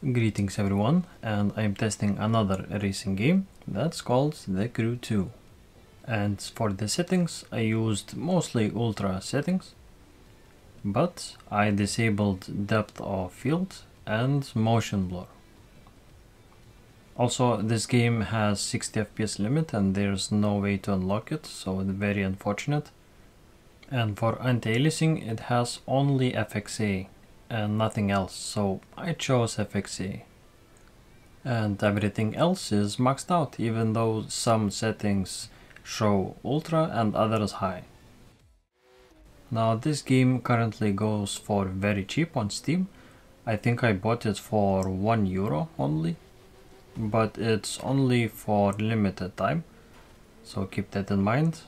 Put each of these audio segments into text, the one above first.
Greetings everyone, and I'm testing another racing game that's called The Crew 2. And for the settings I used mostly ultra settings, but I disabled depth of field and motion blur. Also, this game has 60 FPS limit and there's no way to unlock it, so it's very unfortunate. And for anti-aliasing it has only FXA and nothing else, so I chose FXA. And everything else is maxed out, even though some settings show ultra and others high. Now this game currently goes for very cheap on Steam. I think I bought it for €1 only, but it's only for limited time, so keep that in mind.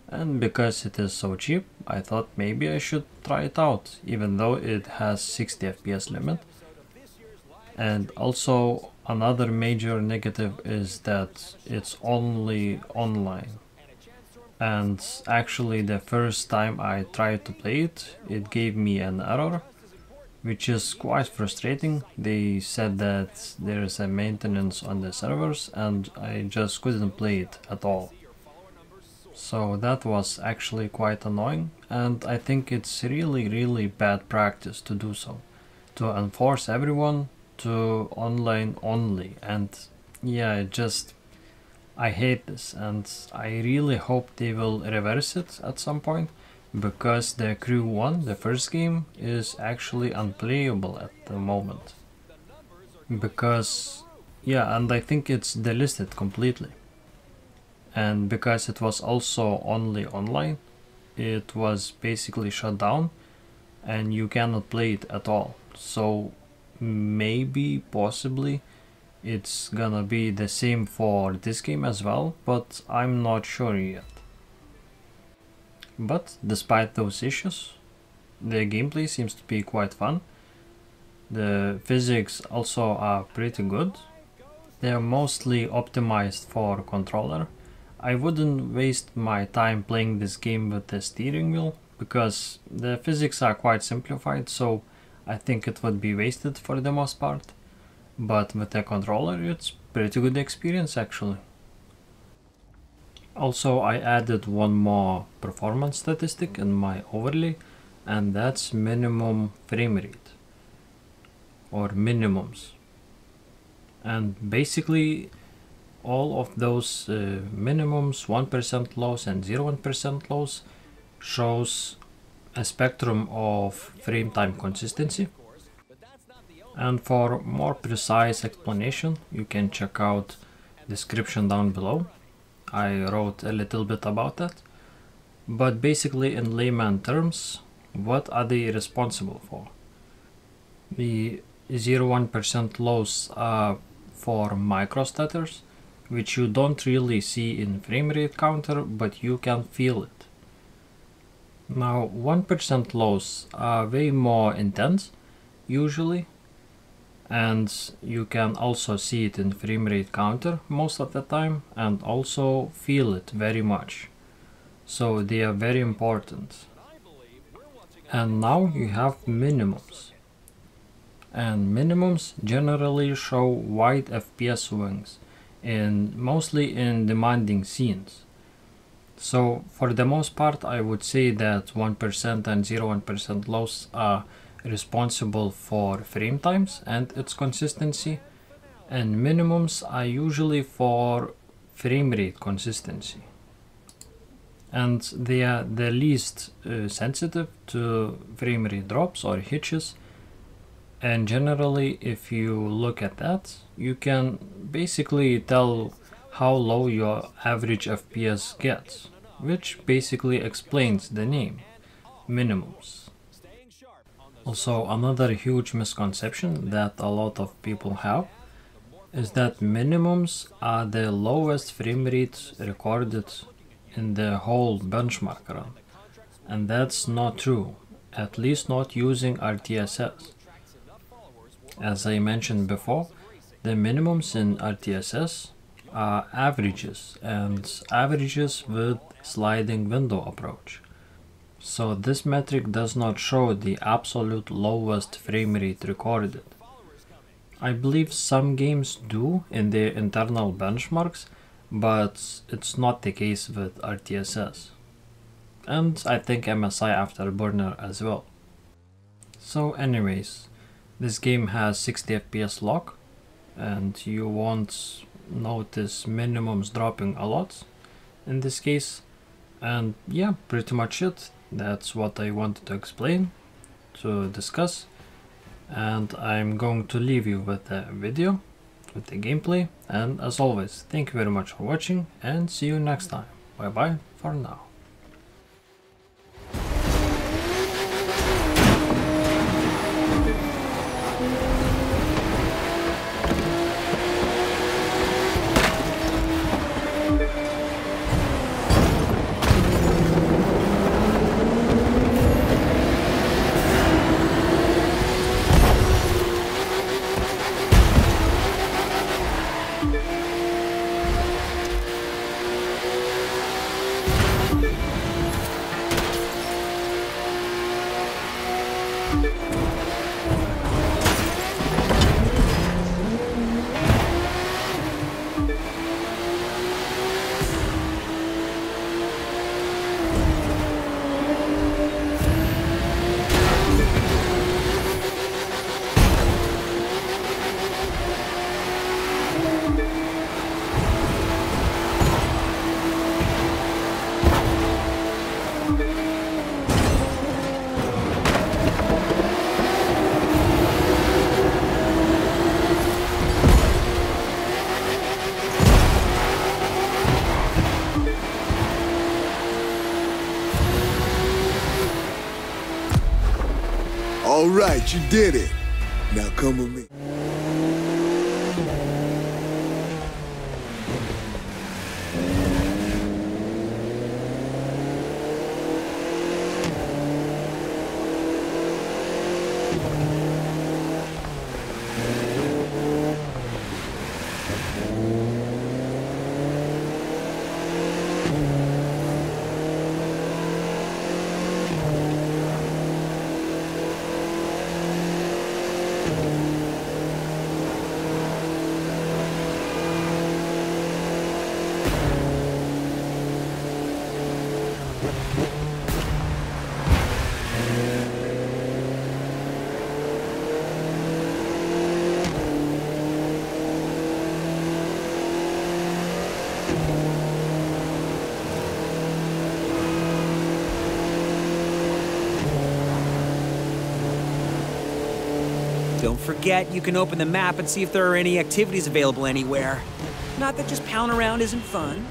And because it is so cheap, I thought maybe I should try it out, even though it has 60 FPS limit. And also another major negative is that it's only online. And actually the first time I tried to play it, it gave me an error, which is quite frustrating. They said that there is a maintenance on the servers and I just couldn't play it at all. So that was actually quite annoying, and I think it's really bad practice to do so, to enforce everyone to online only. And yeah, I hate this, and I really hope they will reverse it at some point, because the Crew 1, the first game, is actually unplayable at the moment. Because yeah, and I think it's delisted completely. And because it was also only online, it was basically shut down and you cannot play it at all. So maybe, possibly, it's gonna be the same for this game as well, but I'm not sure yet. But despite those issues, the gameplay seems to be quite fun. The physics also are pretty good. They are mostly optimized for controller. I wouldn't waste my time playing this game with the steering wheel, because the physics are quite simplified, so I think it would be wasted for the most part. But with the controller it's pretty good experience actually. Also, I added one more performance statistic in my overlay, and that's minimum frame rate, or minimums. And basically all of those minimums, 1% lows and 0.1% lows, shows a spectrum of frame time consistency. And for more precise explanation, you can check out description down below. I wrote a little bit about that. But basically, in layman terms, what are they responsible for? The 0.1% lows are for micro stutters, which you don't really see in frame rate counter, but you can feel it. Now 1% lows are way more intense usually, and you can also see it in frame rate counter most of the time, and also feel it very much. So they are very important. And now you have minimums. And minimums generally show wide FPS swings, mostly in demanding scenes. So for the most part I would say that 1% and 0.1% lows are responsible for frame times and its consistency, and minimums are usually for frame rate consistency. And they are the least sensitive to frame rate drops or hitches. And generally, if you look at that, you can basically tell how low your average FPS gets, which basically explains the name, minimums. Also, another huge misconception that a lot of people have is that minimums are the lowest frame rate recorded in the whole benchmark run. And that's not true, at least not using RTSS. As I mentioned before, the minimums in RTSS are averages, and averages with sliding window approach. So this metric does not show the absolute lowest frame rate recorded. I believe some games do in their internal benchmarks, but it's not the case with RTSS. And I think MSI Afterburner as well. So anyways, this game has 60 FPS lock, and you won't notice minimums dropping a lot in this case. And yeah, pretty much it. That's what I wanted to explain, to discuss. And I'm going to leave you with the video, with the gameplay. And as always, thank you very much for watching, and see you next time. Bye bye for now. All right, you did it. Now come with me. Don't forget, you can open the map and see if there are any activities available anywhere. Not that just pounding around isn't fun.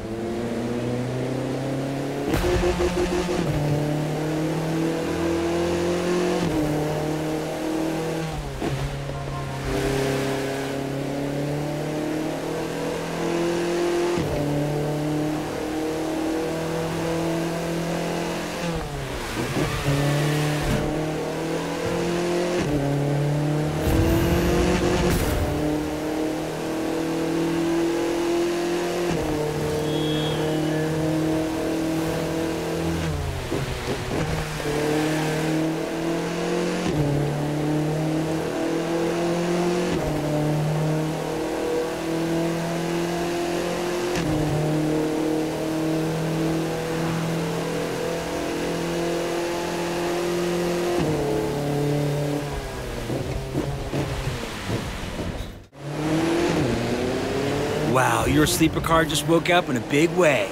Wow, your sleeper car just woke up in a big way.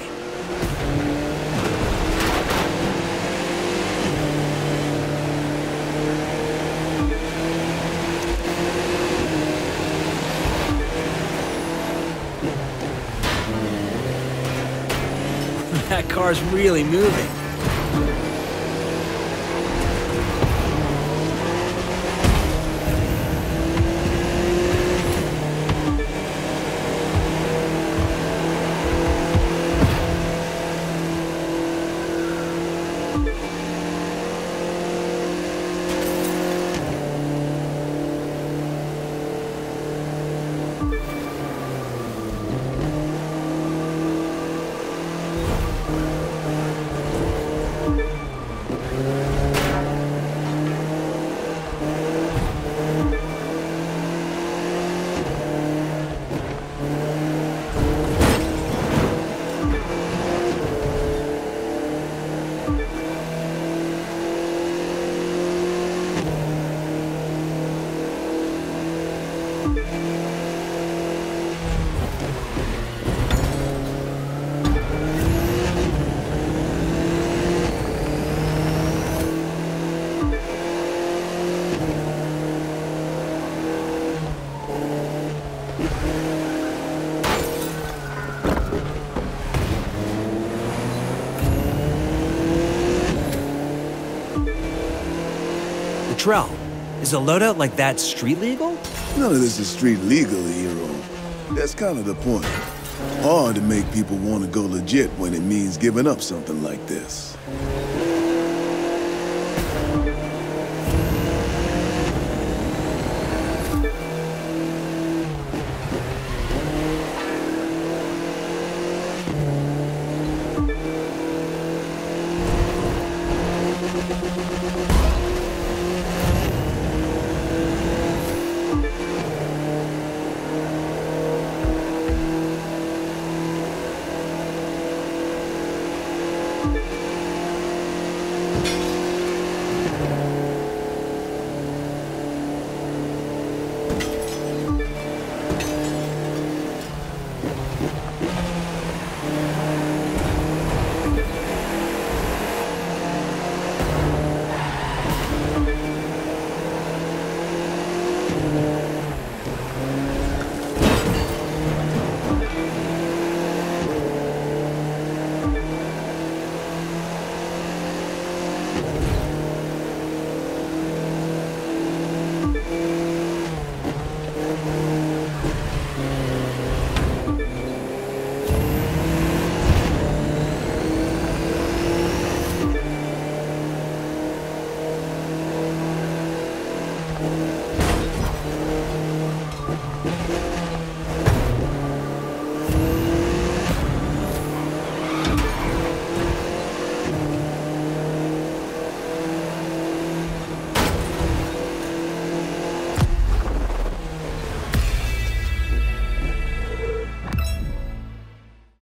That car's really moving. Trell, is a loadout like that street legal? None of this is street legal, hero. That's kind of the point. Hard to make people want to go legit when it means giving up something like this.